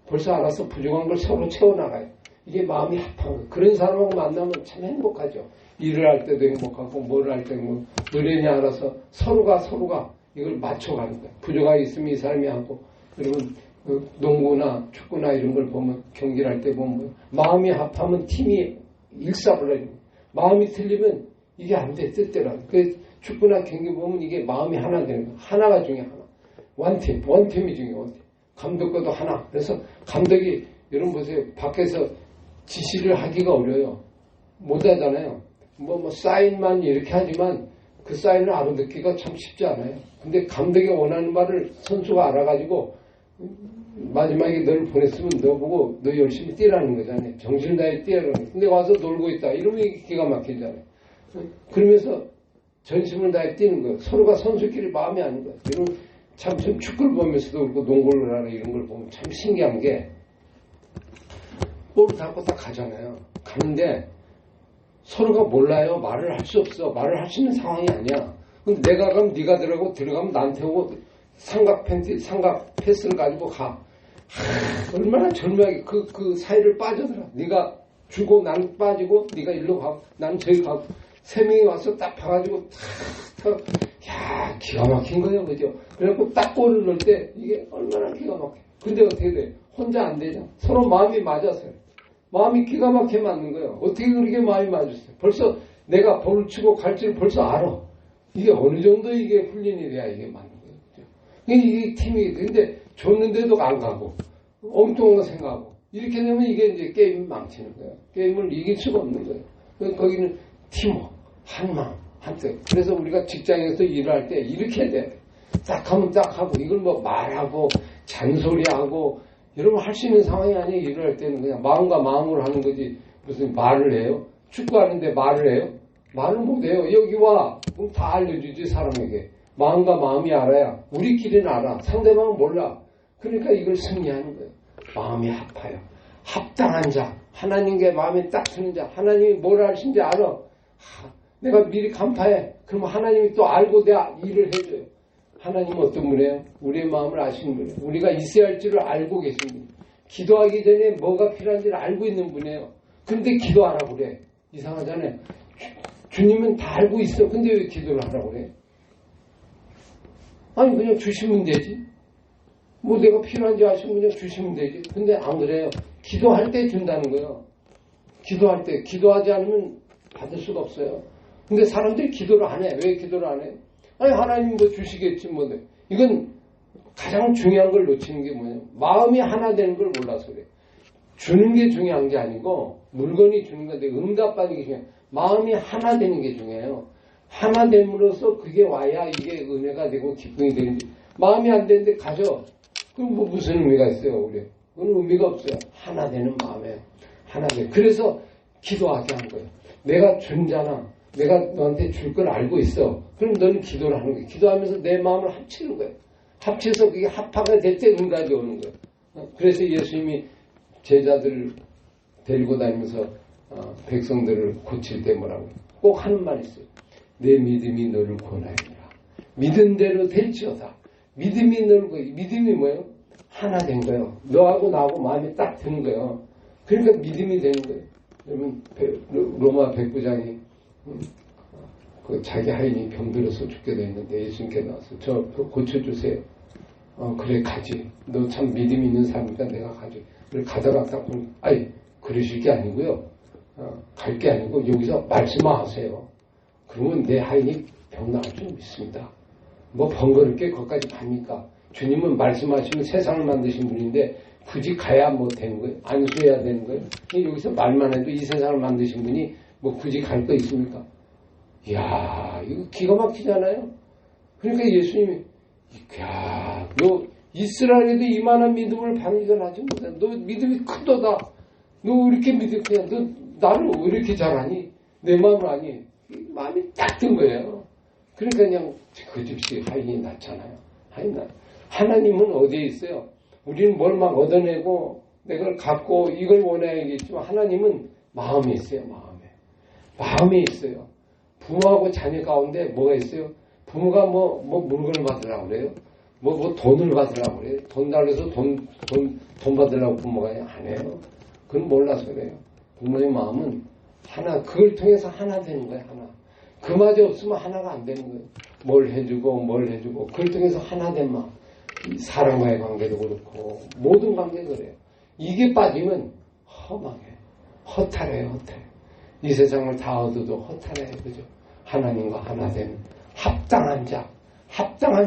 벌써 알아서 부족한 걸 서로 채워나가요. 이게 마음이 합한 거예요. 그런 사람하고 만나면 참 행복하죠. 일을 할 때도 행복하고 뭘 할 때도 뭐 노래냐 알아서 서로가 이걸 맞춰가는 거예요. 부족함이 있으면 이 사람이 하고 그러면 농구나 축구나 이런 걸 보면 경기를 할 때 보면 마음이 합하면 팀이 일사불란해요. 마음이 틀리면 이게 안 돼. 뜻대로. 그 축구나 경기 보면 이게 마음이 하나 되는 거예요. 하나가 중요해. 하나. 원팀이 중요해. 원팀. 감독과도 하나. 그래서 감독이 여러분 보세요. 밖에서 지시를 하기가 어려워요. 못 하잖아요. 뭐 사인만 이렇게 하지만 그 사인을 알아듣기가 참 쉽지 않아요. 근데 감독이 원하는 말을 선수가 알아가지고 마지막에 너를 보냈으면 너 보고 너 열심히 뛰라는 거잖아요. 정신을 다해 뛰라는 거예요. 근데 와서 놀고 있다. 이러면 기가 막히잖아요. 그러면서 전심을 다해 뛰는 거예요. 서로가 선수끼리 마음이 아닌 거예요. 이런 참 축구를 보면서도 그렇고 농구를 하는 이런 걸 보면 참 신기한 게 볼을 잡고 딱 가잖아요. 가는데 서로가 몰라요. 말을 할 수 없어. 말을 할 수 있는 상황이 아니야. 근데 내가 가면 네가 들어가면 나한테 오고 삼각 패스를 가지고 가. 얼마나 절묘하게 그 사이를 빠져들어. 네가 주고 난 빠지고 네가 일로 가고 난 저기 가고 세 명이 와서 딱 봐가지고 야 기가 막힌 거예요. 그죠? 그래갖고 딱 골을 넣을 때 이게 얼마나 기가 막혀. 근데 어떻게 돼? 혼자 안 되죠. 서로 마음이 맞아서요. 마음이 기가 막히게 맞는 거예요. 어떻게 그렇게 마음이 맞았어요? 벌써 내가 볼을 치고 갈지를 벌써 알아. 이게 어느 정도 이게 훈련이 돼야 이게 맞는 거예요. 그죠? 이게 팀이, 근데 줬는데도 안 가고, 엉뚱한 거 생각하고, 이렇게 되면 이게 이제 게임이 망치는 거예요. 게임을 이길 수가 없는 거예요. 거기는 팀워크, 한마음, 한뜻. 그래서 우리가 직장에서 일을 할 때 이렇게 해야 돼요. 딱 하면 딱 하고, 이걸 뭐 말하고, 잔소리하고, 여러분 할 수 있는 상황이 아니에요. 일을 할 때는 그냥 마음과 마음으로 하는 거지 무슨 말을 해요? 축구하는데 말을 해요? 말을 못해요. 여기 와. 그럼 다 알려주지 사람에게. 마음과 마음이 알아야 우리끼리는 알아. 상대방은 몰라. 그러니까 이걸 승리하는 거예요. 마음이 합하여. 합당한 자. 하나님께 마음에 딱 드는 자. 하나님이 뭘 하신지 알아. 내가 미리 간파해. 그러면 하나님이 또 알고 내가 일을 해줘요. 하나님은 어떤 분이에요? 우리의 마음을 아시는 분이에요. 우리가 있어야 할 줄을 알고 계신 분이에요. 기도하기 전에 뭐가 필요한지를 알고 있는 분이에요. 근데 기도하라고 그래. 이상하잖아요. 주님은 다 알고 있어. 근데 왜 기도를 하라고 그래? 아니 그냥 주시면 되지. 뭐 내가 필요한지 아시면 그냥 주시면 되지. 근데 안 그래요. 기도할 때 준다는 거예요. 기도할 때. 기도하지 않으면 받을 수가 없어요. 근데 사람들이 기도를 안 해. 왜 기도를 안 해? 아니 하나님 뭐 주시겠지 뭐. 이건 가장 중요한 걸 놓치는 게 뭐냐면 마음이 하나 되는 걸 몰라서 그래. 주는 게 중요한 게 아니고 물건이 주는 건데 응답받는 게 중요해요. 마음이 하나 되는 게 중요해요. 하나 됨으로써 그게 와야 이게 은혜가 되고 기쁨이 되는지. 마음이 안 되는데 가져. 그럼 뭐 무슨 의미가 있어요 우리? 그건 의미가 없어요. 하나 되는 마음에 하나 돼. 그래서 기도하게 한 거예요. 내가 준 자나 내가 너한테 줄 걸 알고 있어. 그럼 너는 기도를 하는 거예요. 기도하면서 내 마음을 합치는 거예요. 합쳐서 그게 합하게 될 때 응답이 오는 거예요. 그래서 예수님이 제자들을 데리고 다니면서 백성들을 고칠 때 뭐라고 꼭 하는 말이 있어요. 내 믿음이 너를 구원하리라. 믿은 대로 될지어다. 믿음이 너를 구원하리라. 믿음이 뭐예요? 하나 된 거예요. 너하고 나하고 마음이 딱 드는 거예요. 그러니까 믿음이 되는 거예요. 여러분 로마 백부장이 그 자기 하인이 병들어서 죽게 됐는데 예수님께 나와서 저 고쳐주세요. 그래 가지. 너 참 믿음이 있는 사람이니까 내가 가지. 그래 가다가 딱 보면 아니 그러실 게 아니고요. 갈 게 아니고 여기서 말씀하세요. 그러면 내 하인이 병 나을 줄 믿습니다. 뭐 번거롭게 거기까지 갑니까? 주님은 말씀하시면 세상을 만드신 분인데 굳이 가야 뭐 되는 거예요? 안수해야 되는 거예요? 여기서 말만 해도 이 세상을 만드신 분이 뭐 굳이 갈 거 있습니까? 이야, 이거 기가 막히잖아요? 그러니까 예수님이, 야, 너 이스라엘에도 이만한 믿음을 방기전하지 못해. 너 믿음이 크도다. 너 왜 이렇게 믿음, 그냥 너 나를 왜 이렇게 잘하니? 내 마음을 아니? 마음이 딱 든 거예요. 그러니까 그냥 그 집시 하인이 났잖아요. 하나님은 어디에 있어요? 우리는 뭘 막 얻어내고 내가 그걸 갖고 이걸 원해야겠지만 하나님은 마음이 있어요. 마음이 있어요. 부모하고 자녀 가운데 뭐가 있어요? 부모가 뭐 물건을 받으라고 그래요? 뭐 돈을 받으라고 그래요? 돈 달라서 돈 받으라고 부모가 안 해요. 그건 몰라서 그래요. 부모의 마음은 하나, 그걸 통해서 하나 되는 거예요. 하나. 그마저 없으면 하나가 안 되는 거예요. 뭘 해주고 그걸 통해서 하나 된 마음. 사람과의 관계도 그렇고 모든 관계가 그래요. 이게 빠지면 허망해요. 허탈해요. 이 세상을 다 얻어도 허탈해요. 그죠? 하나님과 하나 되는 합당한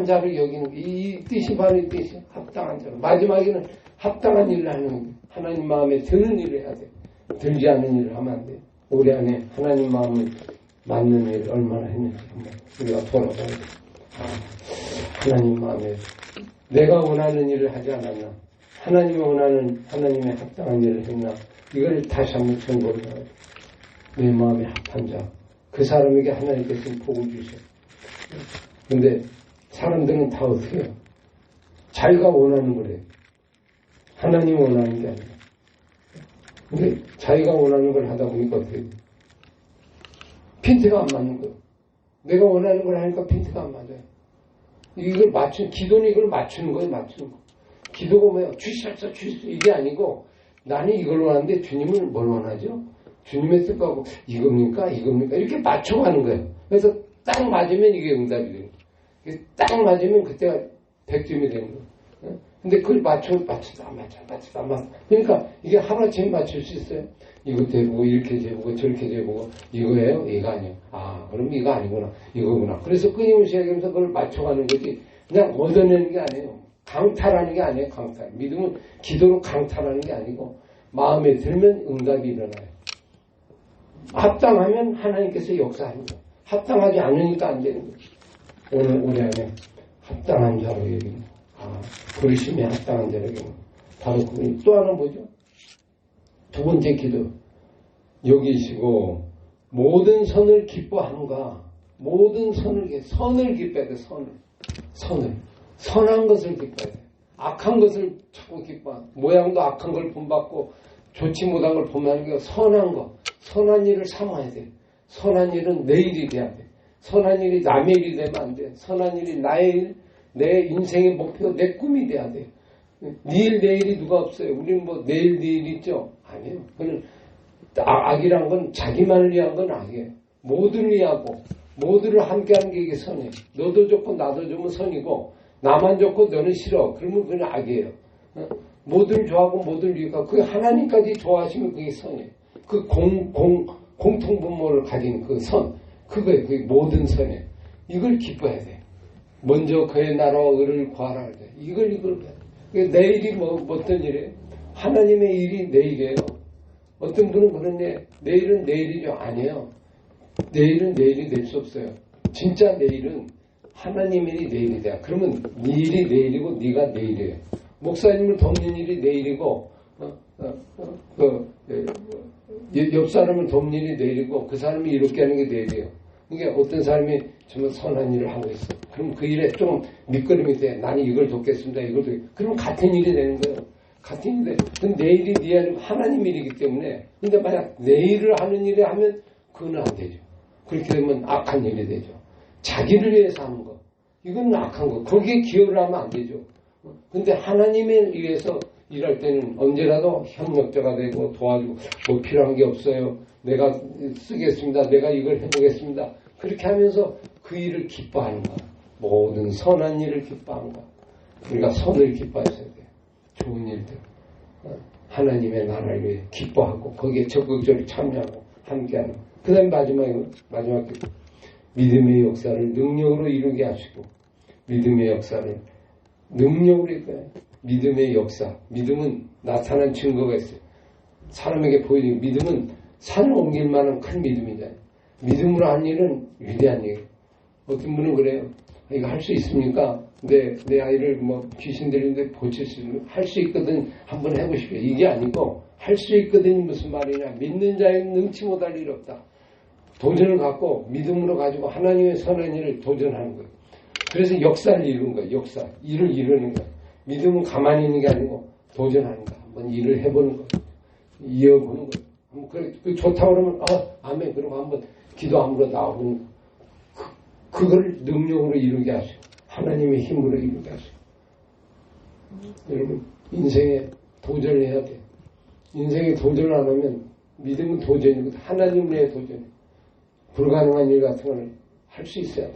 자를 여기는 이 뜻이 바로 이 뜻이 합당한 자로. 마지막에는 합당한 일을 하는 거예요. 하나님 마음에 드는 일을 해야 돼. 들지 않는 일을 하면 안 돼. 우리 안에 하나님 마음을 맞는 일을 얼마나 했는지 한번 우리가 돌아봐야 돼. 하나님 마음에 내가 원하는 일을 하지 않았나? 하나님이 원하는 하나님의 합당한 일을 했나? 이걸 다시 한번 점검해야 돼. 내 마음에 합한 자. 그 사람에게 하나님께서 복을 주셔. 근데 사람들은 다 어떻게 해요? 자기가 원하는 거래. 하나님이 원하는 게 아니라. 근데 자기가 원하는 걸 하다 보니까 어떻게 해요? 핀트가 안 맞는 거예요. 내가 원하는 걸 하니까 핀트가 안 맞아요. 기도는 이걸 맞추는 거예요. 기도가 뭐예요? 주시옵소서 이게 아니고 나는 이걸 원하는데 주님은 뭘 원하죠? 주님의 뜻하고 이겁니까? 이렇게 맞춰가는 거예요. 그래서 딱 맞으면 이게 응답이 돼요. 딱 맞으면 그때가 100점이 되는 거예요. 근데 그걸 맞추다. 그러니까 이게 하루아침에 맞출 수 있어요. 이것도 해보고 이렇게 해보고 저렇게 해보고 이거예요? 이거 아니에요. 그럼 이거 아니구나. 이거구나. 그래서 끊임없이 얘기하면서 그걸 맞춰가는 거지 그냥 얻어내는 게 아니에요. 강탈하는 게 아니에요. 강탈. 믿음은 기도로 강탈하는 게 아니고 마음에 들면 응답이 일어나요. 합당하면 하나님께서 역사하는 거예요. 합당하지 않으니까 안 되는 거예요. 오늘 우리 안에 합당한 자로 여기는 부르심이 합당한 자로 여기는 바로 그분이 또 하나 뭐죠? 두 번째 기도. 여기시고 모든 선을 기뻐함과 모든 선을 기뻐야 돼. 선을. 선한 것을 기뻐야 돼. 악한 것을 자꾸 기뻐. 모양도 악한 걸 본받고 좋지 못한 걸 본받는 게 선한 거. 선한 일을 삼아야 돼. 선한 일은 내 일이 돼야 돼. 선한 일이 남의 일이 되면 안 돼. 선한 일이 나의 일, 내 인생의 목표, 내 꿈이 돼야 돼. 내일 내일이 누가 없어요. 우리는 내일 내일 있죠? 아니에요. 그는 악이란 건 자기만을 위한 건 악이에요. 모두를 위하고 모두를 함께하는 게 이게 선이에요. 너도 좋고 나도 좋으면 선이고 나만 좋고 너는 싫어. 그러면 그건 악이에요. 모두를 좋아하고 모두를 위하고 그 하나님까지 좋아하시면 그게 선이에요. 그 공통분모를 가진 그 선, 그거예요. 그게 모든 선이에요. 이걸 기뻐해야 돼. 먼저 그의 나라와 의를 구하라. 이걸 해야 돼. 내일이 어떤 일이에요? 하나님의 일이 내일이에요. 어떤 분은 그런데 내일은 내일이죠. 아니에요. 내일은 내일이 될 수 없어요. 진짜 내일은 하나님 일이 내일이 돼. 그러면 네 일이 내일이고 네가 내일이에요. 목사님을 돕는 일이 내일이고 옆 사람을 돕는 일이 내일이고 그 사람이 이렇게 하는 게 내일이에요. 그러니까 어떤 사람이 정말 선한 일을 하고 있어. 그럼 그 일에 좀 밑거름이 돼. 나는 이걸 돕겠습니다. 그럼 같은 일이 되는 거예요. 같은 일인데 근데 내일이 네 아니고 하나님 일이기 때문에 근데 만약 내일을 하는 일을 하면 그건 안 되죠. 그렇게 되면 악한 일이 되죠. 자기를 위해서 하는 거 이건 악한 거. 거기에 기여를 하면 안 되죠. 근데 하나님을 위해서 일할 때는 언제라도 협력자가 되고 도와주고 뭐 필요한 게 없어요. 내가 쓰겠습니다. 내가 이걸 해보겠습니다. 그렇게 하면서 그 일을 기뻐하는 거야. 모든 선한 일을 기뻐하는 거야. 우리가 선을 기뻐했어야 돼. 좋은 일들. 하나님의 나라를 위해 기뻐하고 거기에 적극적으로 참여하고 함께하는. 그 다음에 마지막 믿음의 역사를 능력으로 이루게 하시고 믿음의 역사를 능력으로 이끌어요. 믿음의 역사. 믿음은 나타난 증거가 있어요. 사람에게 보이는 믿음은 산을 옮길 만한 큰 믿음이잖아요. 믿음으로 한 일은 위대한 일이에요. 어떤 분은 그래요. 이거 할 수 있습니까? 내 아이를 귀신 들리는데 고칠 수 있는 할 수 있거든 한번 해보십시오. 이게 아니고 할 수 있거든 무슨 말이냐. 믿는 자에는 능치 못할 일 없다. 도전을 갖고 믿음으로 가지고 하나님의 선한 일을 도전하는 거예요. 그래서 역사를 이루는 거예요. 일을 이루는 거예요. 믿음은 가만히 있는 게 아니고 도전하는 거예요. 한번 일을 해보는 거예요. 이어보는 거예요. 그 좋다고 그러면 아멘 그러고 한번 기도함으로 나오는 거. 그걸 능력으로 이루게 하시고 하나님의 힘으로 이루게 하시고. 여러분 인생에 도전해야 돼. 인생에 도전을 안 하면 믿음은 도전이거든. 하나님의 도전. 불가능한 일 같은 걸 할 수 있어야 돼.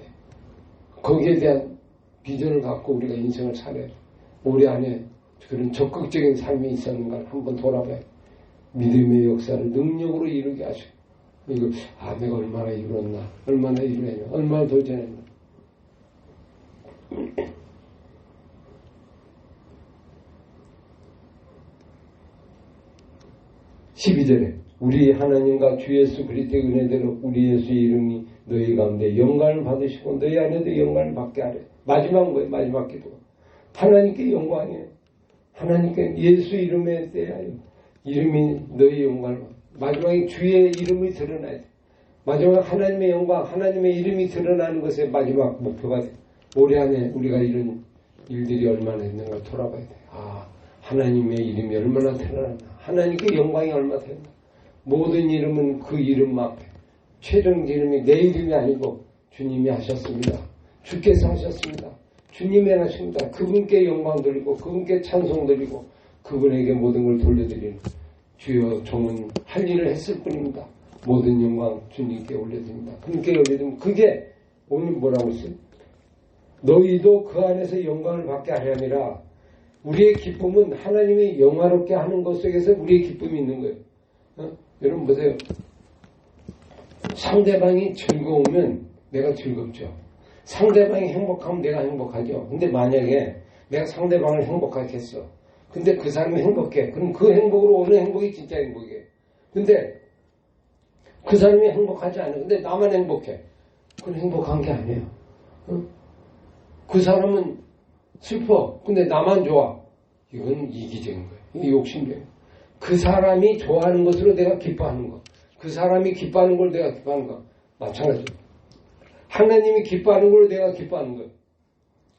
거기에 대한 비전을 갖고 우리가 인생을 살아야 돼. 우리 안에 그런 적극적인 삶이 있었는가 한번 돌아봐야 돼. 믿음의 역사를 능력으로 이루게 하시고. 이거 내가 얼마나 이뤘나, 얼마나 이루었냐, 얼마나 도전했나. 12절에 우리 하나님과 주 예수 그리스도의 은혜대로 우리 예수의 이름이 너희 가운데 영광을 받으시고 너희 안에도 영광을 받게 하래. 마지막 뭐예요? 마지막 기도. 하나님께 영광이에요. 하나님께 예수 이름에 대하여 이름이 너희 영광을 받. 마지막에 주의 이름이 드러나야 돼. 마지막 하나님의 영광, 하나님의 이름이 드러나는 것의 마지막 목표가 돼. 올해 안에 우리가 이런 일들이 얼마나 있는가 돌아봐야 돼. 하나님의 이름이 얼마나 드러나나. 하나님께 영광이 얼마나 되나. 모든 이름은 그 이름 앞에 최종 이름이 내 이름이 아니고 주님이 하셨습니다. 주께서 하셨습니다. 주님이 하십니다. 그분께 영광 돌리고 그분께 찬송 돌리고 그분에게 모든 걸 돌려드리는 주여 종은 할 일을 했을 뿐입니다. 모든 영광 주님께 올려드립니다. 그분께 올려드리면 그게 오늘 뭐라고 했어요? 너희도 그 안에서 영광을 받게 하려니라. 우리의 기쁨은 하나님이 영화롭게 하는 것 속에서 우리의 기쁨이 있는 거예요. 여러분 보세요. 상대방이 즐거우면 내가 즐겁죠. 상대방이 행복하면 내가 행복하죠. 근데 만약에 내가 상대방을 행복하게 했어. 근데 그 사람이 행복해. 그럼 그 행복으로 오는 행복이 진짜 행복이에요. 근데 그 사람이 행복하지 않아. 근데 나만 행복해. 그건 행복한 게 아니에요. 그 사람은 슬퍼. 근데 나만 좋아. 이건 이기적인 거예요. 이게 욕심이에요. 그 사람이 좋아하는 것으로 내가 기뻐하는 것. 그 사람이 기뻐하는 걸 내가 기뻐하는 것. 마찬가지예요. 하나님이 기뻐하는 걸 내가 기뻐하는 거예요.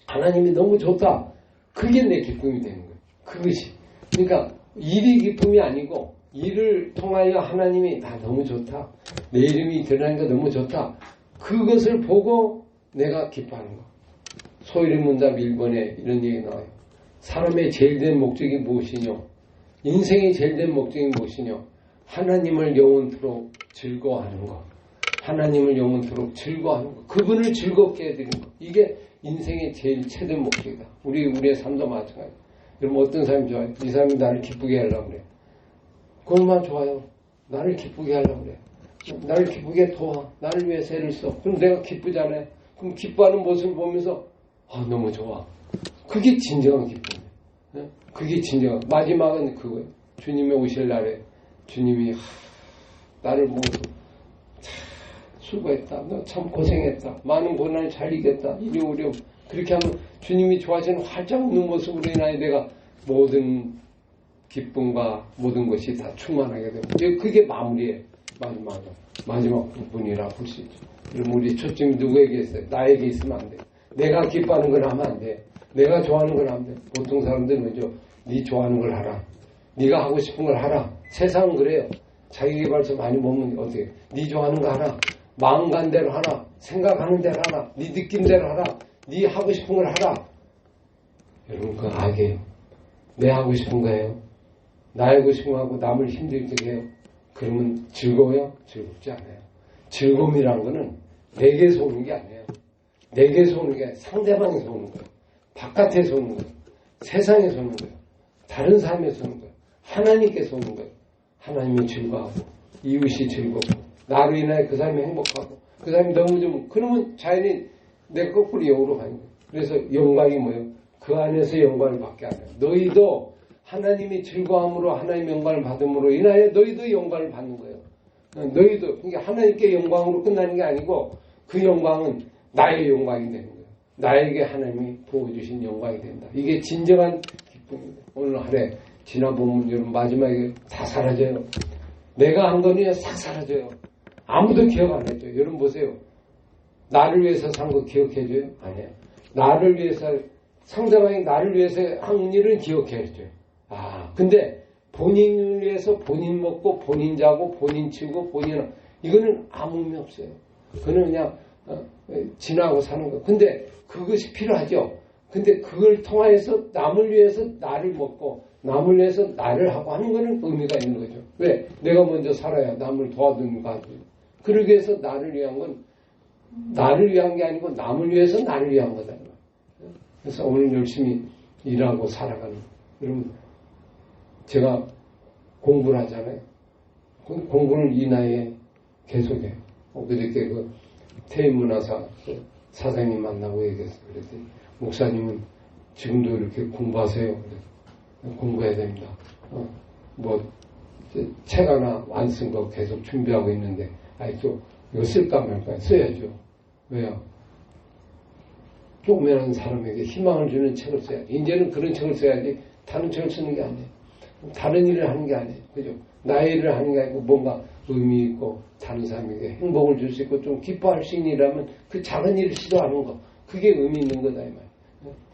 하나님이 너무 좋다. 그게 내 기쁨이 되는 거예요. 그것이. 그러니까 일이 기쁨이 아니고 일을 통하여 하나님이 나 너무 좋다. 내 이름이 드러나니까 너무 좋다. 그것을 보고 내가 기뻐하는 거. 소일의 문답 1번에 이런 얘기 나와요. 사람의 제일 된 목적이 무엇이뇨? 인생의 제일 된 목적이 무엇이뇨? 하나님을 영원토록 즐거워하는 것. 하나님을 영원토록 즐거워하는 것. 그분을 즐겁게 해드리는 것. 이게 인생의 제일 최대 목적이다. 우리의 삶도 마찬가지. 여러분 어떤 사람이 좋아요? 이 사람이 나를 기쁘게 하려고 그래. 그것만 좋아요. 나를 기쁘게 하려고 그래. 나를 기쁘게 도와. 나를 위해 애를 써. 그럼 내가 기쁘잖아요. 그럼 기뻐하는 모습을 보면서 너무 좋아. 그게 진정한 기쁨이에요. 그게 진정한. 마지막은 그거예요. 주님이 오실 날에 주님이 나를 보고 수고했다. 너 참 고생했다. 많은 고난을 잘 이겼다. 이리 오렴. 그렇게 하면 주님이 좋아하시는 활짝 웃는 모습으로 인하여 내가 모든 기쁨과 모든 것이 다 충만하게 됩니다. 그게 마무리예요. 마지막 부분이라 볼 수 있죠. 그럼 우리 초점이 누구에게 있어요? 나에게 있으면 안 돼요. 내가 기뻐하는 걸 하면 안 돼. 내가 좋아하는 걸 하면 돼. 보통 사람들은 뭐죠? 네 좋아하는 걸 하라. 네가 하고 싶은 걸 하라. 세상은 그래요. 자기개발서 많이 보면 어떻게 네 좋아하는 거 하라. 마음 간 대로 하라. 생각하는 대로 하라. 네 느낌대로 하라. 네 하고 싶은 걸 하라. 여러분 그건 악이에요. 내 하고 싶은 거예요. 나 하고 싶은 거 하고 남을 힘들게 해요. 그러면 즐거워요? 즐겁지 않아요. 즐거움이란 거는 내게서 오는 게 아니에요. 내게서 오는 게 상대방에서 오는 거예요. 바깥에서 오는 거예요. 세상에서 오는 거예요. 다른 사람에서 오는 거예요. 하나님께서 오는 거예요. 하나님이 즐거워하고 이웃이 즐겁고 나로 인하여 그 사람이 행복하고 그 사람이 너무 좀 그러면 자연히 내 거꾸로 영으로 가는 거예요. 그래서 영광이 뭐예요? 그 안에서 영광을 받게 하는 거예요. 너희도 하나님이 즐거움으로 하나님의 영광을 받음으로 인하여 너희도 영광을 받는 거예요. 너희도 그러니까 하나님께 영광으로 끝나는 게 아니고 그 영광은 나의 영광이 되는 거예요. 나에게 하나님이 부어주신 영광이 된다. 이게 진정한 기쁨입니다. 오늘 하루에 지나보면 여러분 마지막에 다 사라져요. 내가 한 거는 싹 사라져요. 아무도 기억 안 해줘요. 여러분 보세요. 나를 위해서 산 거 기억해줘요? 아니에요. 나를 위해서 상대방이 나를 위해서 한 일을 기억해줘요. 근데 본인을 위해서 본인 먹고 본인 자고 본인 치우고 본인 이거는 아무 의미 없어요. 그거는 그냥 지나고 사는 거. 근데 그것이 필요하죠. 근데 그걸 통하여서 남을 위해서 나를 먹고 남을 위해서 나를 하고 하는 거는 의미가 있는 거죠. 왜? 내가 먼저 살아야 남을 도와주는가. 그러기 위해서 나를 위한 건 나를 위한 게 아니고 남을 위해서 나를 위한 거다. 그래서 오늘 열심히 일하고 살아가는. 여러분, 제가 공부를 하잖아요. 공부를 이 나이에 계속해요. 그저께 그 태인문화사 사장님 만나고 얘기했어요. 그랬더니 목사님은 지금도 이렇게 공부하세요. 공부해야 됩니다. 책 하나 안 쓴 거 계속 준비하고 있는데, 또 이거 쓸까 말까 써야죠. 왜요? 조그마한 사람에게 희망을 주는 책을 써야지. 이제는 그런 책을 써야지 다른 책을 쓰는 게 아니에요. 다른 일을 하는 게 아니에요. 그죠? 나의 일을 하는 게 아니고 뭔가 의미 있고 다른 사람에게 행복을 줄 수 있고 좀 기뻐할 수 있는 일이라면 그 작은 일을 시도하는 거. 그게 의미 있는 거다 이 말이에요.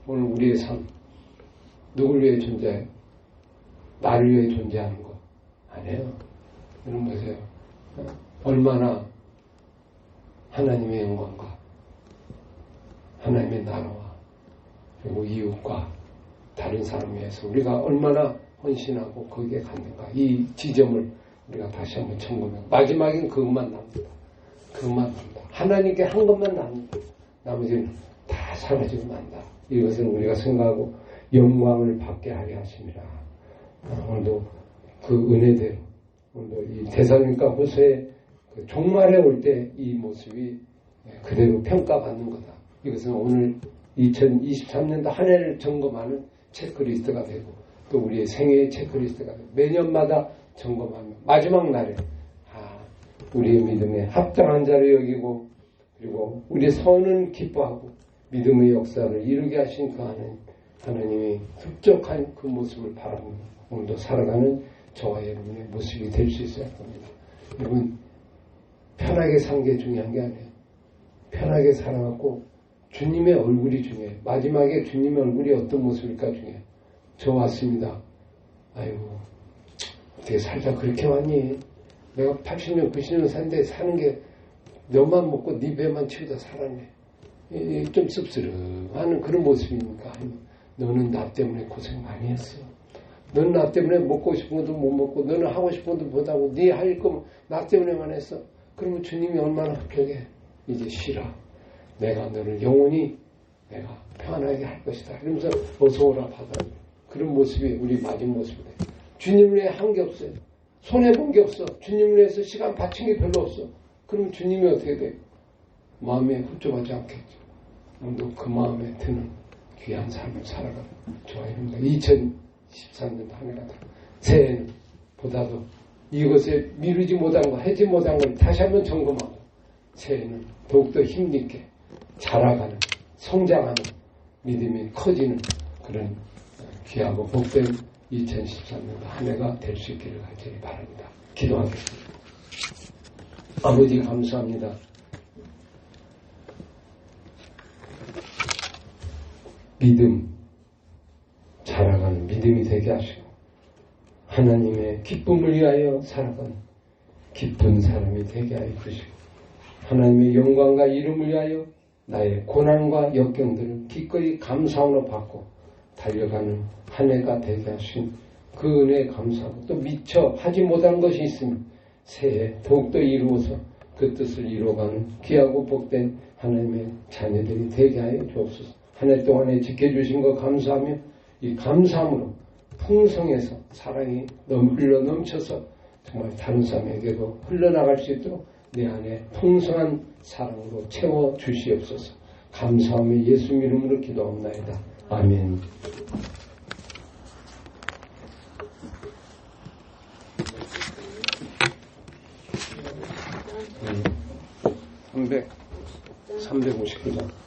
오늘 우리의 삶 누굴 위해 존재해요? 나를 위해 존재하는 거 아니에요. 여러분 보세요. 얼마나 하나님의 영광과 하나님의 나라와 그리고 이웃과 다른 사람 위해서 우리가 얼마나 헌신하고 거기에 갔는가. 이 지점을 우리가 다시 한번 점검해요. 마지막엔 그것만 남는다. 그것만 남는다. 하나님께 한 것만 남는다. 나머지는 다 사라지고 난다. 이것은 우리가 생각하고 영광을 받게 하려 하심이라. 오늘도 그 은혜대로 오늘도 이 데살로니가 후서의 그 종말에 올 때 이 모습이 그대로 평가받는 거다. 이것은 오늘 2023년도 한 해를 점검하는 체크리스트가 되고 또 우리의 생애의 체크리스트가 되고 매년마다 점검하면 마지막 날에 우리의 믿음에 합당한 자를 여기고 그리고 우리의 선은 기뻐하고 믿음의 역사를 이루게 하신 그 하나님의 흡족한 그 모습을 바라보며 오늘도 살아가는 저와 여러분의 모습이 될 수 있어야 합니다. 여러분 편하게 산 게 중요한 게 아니에요. 편하게 살아갖고 주님의 얼굴이 중요해요. 마지막에 주님의 얼굴이 어떤 모습일까 중요해요. 저 왔습니다. 아이고 어떻게 살다 그렇게 왔니? 내가 80년 90년 산데 사는 게 너만 먹고 네 배만 채우다 살았네. 좀 씁쓸하는 그런 모습입니까? 너는 나 때문에 고생 많이 했어. 너는 나 때문에 먹고 싶은 것도 못 먹고 너는 하고 싶은 것도 못 하고 네 할 거면 나 때문에만 했어. 그러면 주님이 얼마나 합격해. 이제 쉬라. 내가 너를 영원히 내가 편하게 할 것이다. 이러면서 어서 오라 받아. 그런 모습이 우리 맞은 모습이다. 주님을 위해 한 게 없어요. 손해본 게 없어. 주님을 위해서 시간 바친 게 별로 없어. 그럼 주님이 어떻게 돼요? 마음에 흡족하지 않겠죠. 오늘도 그 마음에 드는 귀한 삶을 살아가는 저와 여러분들 2013년도 한 해가 다 새해는 보다도 이것에 미루지 못한 거 하지 못한 걸 다시 한번 점검하고 새해는 더욱더 힘있게 자라가는 성장하는 믿음이 커지는 그런 귀하고 복된 2013년도 한 해가 될 수 있기를 간절히 바랍니다. 기도하겠습니다. 아버지 감사합니다. 믿음, 자라가는 믿음이 되게 하시고 하나님의 기쁨을 위하여 살아가는 기쁜 사람이 되게 하여 주시고 하나님의 영광과 이름을 위하여 나의 고난과 역경들을 기꺼이 감사함으로 받고 달려가는 한 해가 되게 하신 그 은혜에 감사하고 또 미처 하지 못한 것이 있으면 새해 더욱더 이루어서 그 뜻을 이루어가는 귀하고 복된 하나님의 자녀들이 되게 하여 주옵소서. 한 해 동안에 지켜주신 것 감사하며 이 감사함으로 풍성해서 사랑이 흘러 넘쳐서 정말 다른 사람에게도 흘러나갈 수 있도록 내 안에 풍성한 사랑으로 채워주시옵소서. 감사하며 예수 이름으로 기도합니다. 아멘. 359장